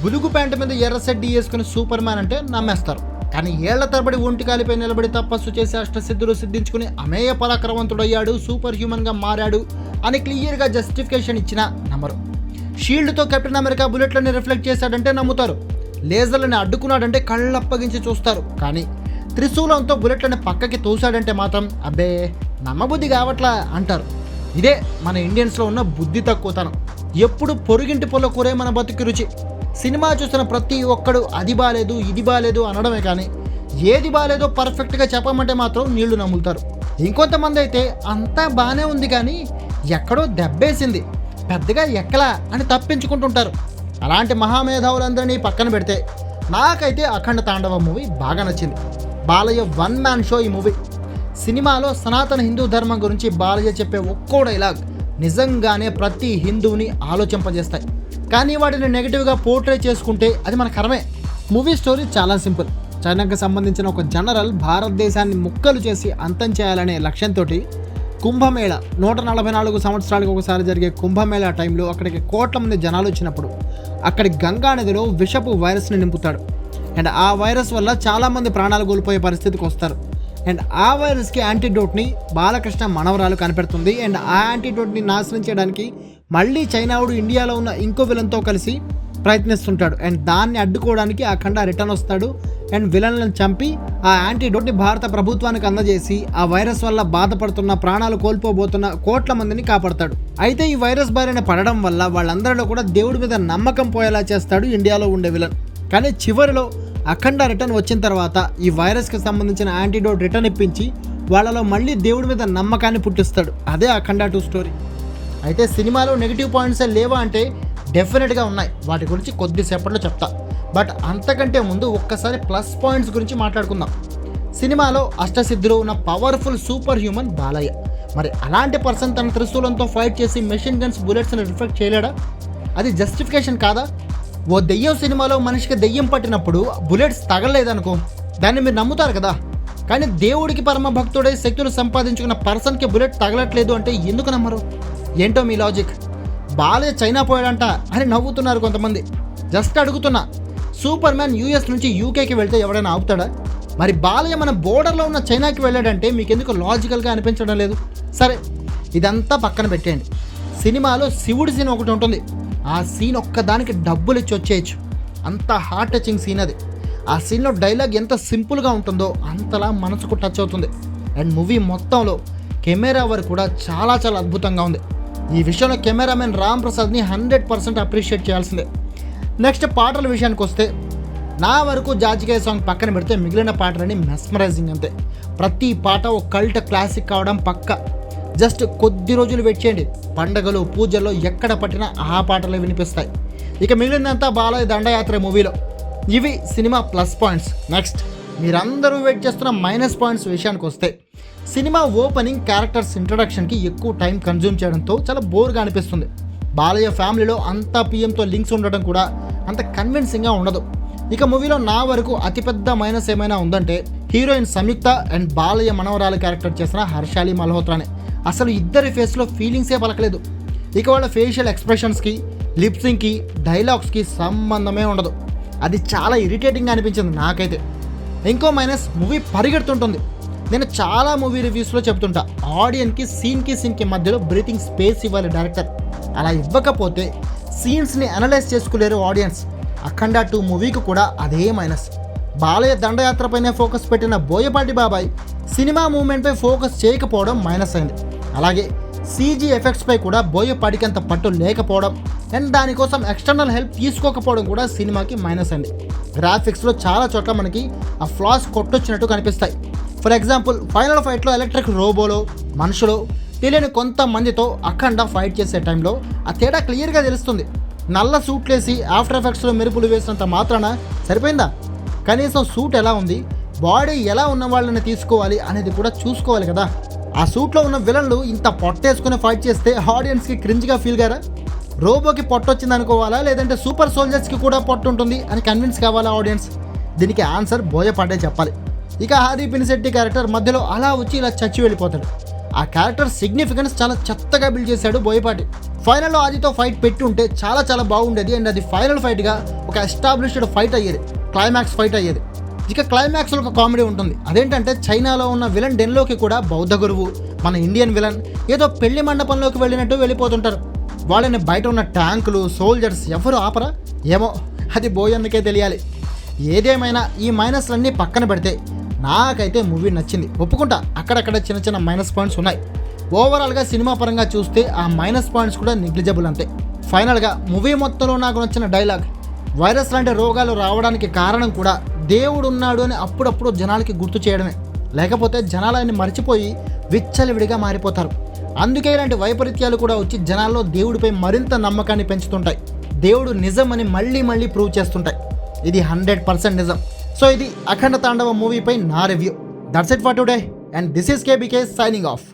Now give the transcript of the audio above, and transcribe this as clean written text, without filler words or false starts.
బులుగు pant మీద ఎర్ర సెడ్డి వేసుకుని సూపర్ మ్యాన్ అంటే నమ్మేస్తారు. కానీ ఏళ్ల తరబడి ఒంటి కాలిపై నిలబడి తపస్సు చేసి అష్టసిద్ధులు సిద్ధించుకుని అమేయ పరాక్రమంతుడయ్యాడు, సూపర్ హ్యూమన్గా మారాడు అని క్లియర్గా జస్టిఫికేషన్ ఇచ్చినా నమ్మరు. షీల్డ్తో కెప్టెన్ అమెరికా బుల్లెట్లని రిఫ్లెక్ట్ చేశాడంటే నమ్ముతారు. లేజర్లని అడ్డుకున్నాడంటే కళ్ళప్పగించి చూస్తారు. కానీ త్రిశూలంతో బుల్లెట్లని పక్కకి తోశాడంటే మాత్రం అబ్బే నమ్మబుద్ధి కావట్లా అంటారు. ఇదే మన ఇండియన్స్లో ఉన్న బుద్ధి తక్కువతనం. ఎప్పుడు పొరుగింటి పొల కూరే మన బతుకి రుచి. సినిమా చూసిన ప్రతి ఒక్కడు అది బాలేదు ఇది బాలేదు అనడమే కానీ ఏది బాలేదో పర్ఫెక్ట్గా చెప్పమంటే మాత్రం నీళ్లు నమ్ములుతారు. ఇంకొంతమంది అయితే అంతా బాగానే ఉంది కానీ ఎక్కడో దెబ్బేసింది, పెద్దగా ఎక్కలా అని తప్పించుకుంటుంటారు. అలాంటి మహామేధావులందరినీ పక్కన పెడితే నాకైతే అఖండ తాండవ మూవీ బాగా నచ్చింది. బాలయ్య వన్ మ్యాన్ షో ఈ మూవీ. సినిమాలో సనాతన హిందూ ధర్మం గురించి బాలయ్య చెప్పే ఒక్కో డైలాగ్ నిజంగానే ప్రతి హిందువుని ఆలోచింపజేస్తాయి. కానీ వాటిని నెగిటివ్గా పోర్ట్రే చేసుకుంటే అది మన కరమే. మూవీ స్టోరీ చాలా సింపుల్. చైనాకు సంబంధించిన ఒక జనరల్ భారతదేశాన్ని ముక్కలు చేసి అంతం చేయాలనే లక్ష్యంతో కుంభమేళ 144 సంవత్సరాలకు ఒకసారి జరిగే కుంభమేళ టైంలో అక్కడికి కోట్ల మంది జనాలు వచ్చినప్పుడు అక్కడి గంగా నదిలో విషపు వైరస్ని నింపుతాడు. అండ్ ఆ వైరస్ వల్ల చాలామంది ప్రాణాలు కోల్పోయే పరిస్థితికి వస్తారు. అండ్ ఆ వైరస్కి యాంటీడోట్ని బాలకృష్ణ మనవరాలు కనిపెడుతుంది. అండ్ ఆ యాంటీడోట్ని నాశనం చేయడానికి మళ్ళీ చైనావుడు ఇండియాలో ఉన్న ఇంకో విలన్తో కలిసి ప్రయత్నిస్తుంటాడు. అండ్ దాన్ని అడ్డుకోవడానికి అఖండ రిటర్న్ వస్తాడు. అండ్ విలన్లను చంపి ఆ యాంటీడోట్ని భారత ప్రభుత్వానికి అందజేసి ఆ వైరస్ వల్ల బాధపడుతున్న ప్రాణాలు కోల్పోబోతున్న కోట్ల మందిని కాపాడతాడు. అయితే ఈ వైరస్ బారిన పడడం వల్ల వాళ్ళందరిలో కూడా దేవుడి మీద నమ్మకం పోయేలా చేస్తాడు ఇండియాలో ఉండే విలన్. కానీ చివరిలో అఖండ రిటర్న్ వచ్చిన తర్వాత ఈ వైరస్కి సంబంధించిన యాంటీడోట్ రిటర్న్ ఇప్పించి వాళ్ళలో మళ్ళీ దేవుడి మీద నమ్మకాన్ని పుట్టిస్తాడు. అదే అఖండ 2 స్టోరీ. అయితే సినిమాలో నెగిటివ్ పాయింట్సే లేవా అంటే డెఫినెట్గా ఉన్నాయి. వాటి గురించి కొద్దిసేపట్లో చెప్తా. బట్ అంతకంటే ముందు ఒక్కసారి ప్లస్ పాయింట్స్ గురించి మాట్లాడుకుందాం. సినిమాలో అష్టసిద్ధులు ఉన్న పవర్ఫుల్ సూపర్ హ్యూమన్ బాలయ్య. మరి అలాంటి పర్సన్ తన త్రిశూలంతో ఫైట్ చేసి మెషిన్ గన్స్ బుల్లెట్స్ని రిఫ్లెక్ట్ చేయలేడా? అది జస్టిఫికేషన్ కాదా? ఓ దెయ్యం సినిమాలో మనిషికి దెయ్యం పట్టినప్పుడు బుల్లెట్స్ తగలలేదనుకో, దాన్ని మీరు నమ్ముతారు కదా. కానీ దేవుడికి పరమ భక్తుడై శక్తులు సంపాదించుకున్న పర్సన్కి బుల్లెట్ తగలట్లేదు అంటే ఎందుకు నమ్మరు? ఏంటో మీ లాజిక్? బాలయ్య చైనా పోయాడంట అని నవ్వుతున్నారు కొంతమంది. జస్ట్ అడుగుతున్నా, సూపర్ మ్యాన్ యూఎస్ నుంచి యూకేకి వెళ్తే ఎవడైనా ఆపుతాడా? మరి బాలయ్య మన బోర్డర్లో ఉన్న చైనాకి వెళ్ళాడంటే మీకు ఎందుకు లాజికల్గా అనిపించడం లేదు? సరే, ఇదంతా పక్కన పెట్టేయండి. సినిమాలో శివుడి సీన్ ఒకటి ఉంటుంది. ఆ సీన్ ఒక్కదానికి డబ్బులు ఇచ్చి వచ్చేయచ్చు. అంత హార్ట్ టచింగ్ సీన్ అది. ఆ సీన్లో డైలాగ్ ఎంత సింపుల్గా ఉంటుందో అంతలా మనసుకు టచ్ అవుతుంది. అండ్ మూవీ మొత్తంలో కెమెరా వర్క్ కూడా చాలా చాలా అద్భుతంగా ఉంది. ఈ విషయంలో కెమెరామెన్ రామ్ ప్రసాద్ని 100% అప్రిషియేట్ చేయాల్సిందే. నెక్స్ట్ పాటల విషయానికి వస్తే నా వరకు జాజికాయ సాంగ్ పక్కన పెడితే మిగిలిన పాటలని మెస్మరైజింగ్ అంతే. ప్రతి పాట ఒక కల్ట్ క్లాసిక్ కావడం పక్క. జస్ట్ కొద్ది రోజులు వెయిట్ చేయండి. పండగలు పూజల్లో ఎక్కడ పట్టినా ఆ పాటలే వినిపిస్తాయి. ఇక మిగిలిందంతా బాలయ్య దండయాత్ర మూవీలో. ఇవి సినిమా ప్లస్ పాయింట్స్. నెక్స్ట్ మీరందరూ వెయిట్ చేస్తున్న మైనస్ పాయింట్స్ విషయానికి వస్తే సినిమా ఓపెనింగ్ క్యారెక్టర్స్ ఇంట్రడక్షన్కి ఎక్కువ టైం కన్జ్యూమ్ చేయడంతో చాలా బోర్గా అనిపిస్తుంది. బాలయ్య ఫ్యామిలీలో అంతా పిఎంతో లింక్స్ ఉండడం కూడా అంత కన్విన్సింగ్గా ఉండదు. ఇక మూవీలో నా వరకు అతిపెద్ద మైనస్ ఏమైనా ఉందంటే హీరోయిన్ సంయుక్త అండ్ బాలయ్య మనవరాలు క్యారెక్టర్ చేసిన హర్షాలి మల్హోత్రానే. అసలు ఇద్దరి ఫేస్లో ఫీలింగ్సే పలకలేదు. ఇక వాళ్ళ ఫేషియల్ ఎక్స్ప్రెషన్స్కి, లిప్సింగ్కి, డైలాగ్స్కి సంబంధమే ఉండదు. అది చాలా ఇరిటేటింగ్గా అనిపించింది నాకైతే. ఇంకో మైనస్, మూవీ పరిగెడుతుంటుంది. నేను చాలా మూవీ రివ్యూస్లో చెప్తుంటా, ఆడియన్కి సీన్కి మధ్యలో బ్రీతింగ్ స్పేస్ ఇవ్వాలి డైరెక్టర్. అలా ఇవ్వకపోతే సీన్స్ని అనలైజ్ చేసుకోలేరు ఆడియన్స్. అఖండ 2 మూవీకి కూడా అదే మైనస్. బాలయ్య దండయాత్రపైనే ఫోకస్ పెట్టిన బోయపాటి బాబాయ్ సినిమా మూవ్మెంట్పై ఫోకస్ చేయకపోవడం మైనస్ అయింది. అలాగే సీజీ ఎఫెక్ట్స్పై కూడా బోయపాటికి అంత పట్టు లేకపోవడం అండ్ దానికోసం ఎక్స్టర్నల్ హెల్ప్ తీసుకోకపోవడం కూడా సినిమాకి మైనస్ అయింది. గ్రాఫిక్స్లో చాలా చోట్ల మనకి ఆ ఫ్లాస్ కొట్టొచ్చినట్టు కనిపిస్తాయి. ఫర్ ఎగ్జాంపుల్ ఫైనల్ ఫైట్లో ఎలక్ట్రిక్ రోబోలో మనుషులు తెలియని కొంతమందితో అఖండ ఫైట్ చేసే టైంలో ఆ తేడా క్లియర్గా తెలుస్తుంది. నల్ల సూట్లేసి ఆఫ్టర్ ఎఫెక్ట్స్లో మెరుపులు వేసినంత మాత్రాన సరిపోయిందా? కనీసం సూట్ ఎలా ఉంది, బాడీ ఎలా ఉన్న వాళ్ళని తీసుకోవాలి అనేది కూడా చూసుకోవాలి కదా. ఆ సూట్లో ఉన్న విలన్లు ఇంత పొట్టేసుకుని ఫైట్ చేస్తే ఆడియన్స్కి క్రింజ్గా ఫీల్ గారా? రోబోకి పొట్టొచ్చింది అనుకోవాలా, లేదంటే సూపర్ సోల్జర్స్కి కూడా పొట్టు ఉంటుంది అని కన్విన్స్ కావాలా ఆడియన్స్? దీనికి ఆన్సర్ బోయపాటే చెప్పాలి. ఇక హారీ పినిశెట్టి క్యారెక్టర్ మధ్యలో అలా వచ్చి ఇలా చచ్చి వెళ్ళిపోతాడు. ఆ క్యారెక్టర్ సిగ్నిఫికెన్స్ చాలా చెత్తగా బిల్డ్ చేశాడు బోయపాటి. ఫైనల్లో ఆదితో ఫైట్ పెట్టి ఉంటే చాలా చాలా బాగుండేది. అండ్ అది ఫైనల్ ఫైట్గా ఒక ఎస్టాబ్లిష్డ్ ఫైట్ అయ్యేది, క్లైమాక్స్ ఫైట్ అయ్యేది. ఇక క్లైమాక్స్లో ఒక కామెడీ ఉంటుంది. అదేంటంటే చైనాలో ఉన్న విలన్ డెన్లోకి కూడా బౌద్ధ గురువు, మన ఇండియన్ విలన్ ఏదో పెళ్లి మండపంలోకి వెళ్ళినట్టు వెళ్ళిపోతుంటారు. వాళ్ళని బయట ఉన్న ట్యాంకులు, సోల్జర్స్ ఎవరు ఆపరా? ఏమో అది బోయన్నకే తెలియాలి. ఏదేమైనా ఈ మైనస్లన్నీ పక్కన పెడితే నాకైతే మూవీ నచ్చింది, ఒప్పుకుంటా. అక్కడక్కడ చిన్న చిన్న మైనస్ పాయింట్స్ ఉన్నాయి. ఓవరాల్గా సినిమా పరంగా చూస్తే ఆ మైనస్ పాయింట్స్ కూడా నెగ్లిజిబుల్ అంతే. ఫైనల్గా మూవీ మొత్తంలో నాకు నచ్చిన డైలాగ్, వైరస్ లాంటి రోగాలు రావడానికి కారణం కూడా దేవుడు ఉన్నాడు అని అప్పుడప్పుడు జనాలకి గుర్తు చేయడమే. లేకపోతే జనాలు ఆయన్ని మర్చిపోయి విచ్చలవిడిగా మారిపోతారు. అందుకే ఇలాంటి వైపరీత్యాలు కూడా వచ్చి జనాల్లో దేవుడిపై మరింత నమ్మకాన్ని పెంచుతుంటాయి. దేవుడు నిజం అని మళ్ళీ మళ్ళీ ప్రూవ్ చేస్తుంటాయి. ఇది 100% నిజం. సో ఇది అఖండ తాండవ మూవీపై నా review. That's it for today and this is KBK signing off.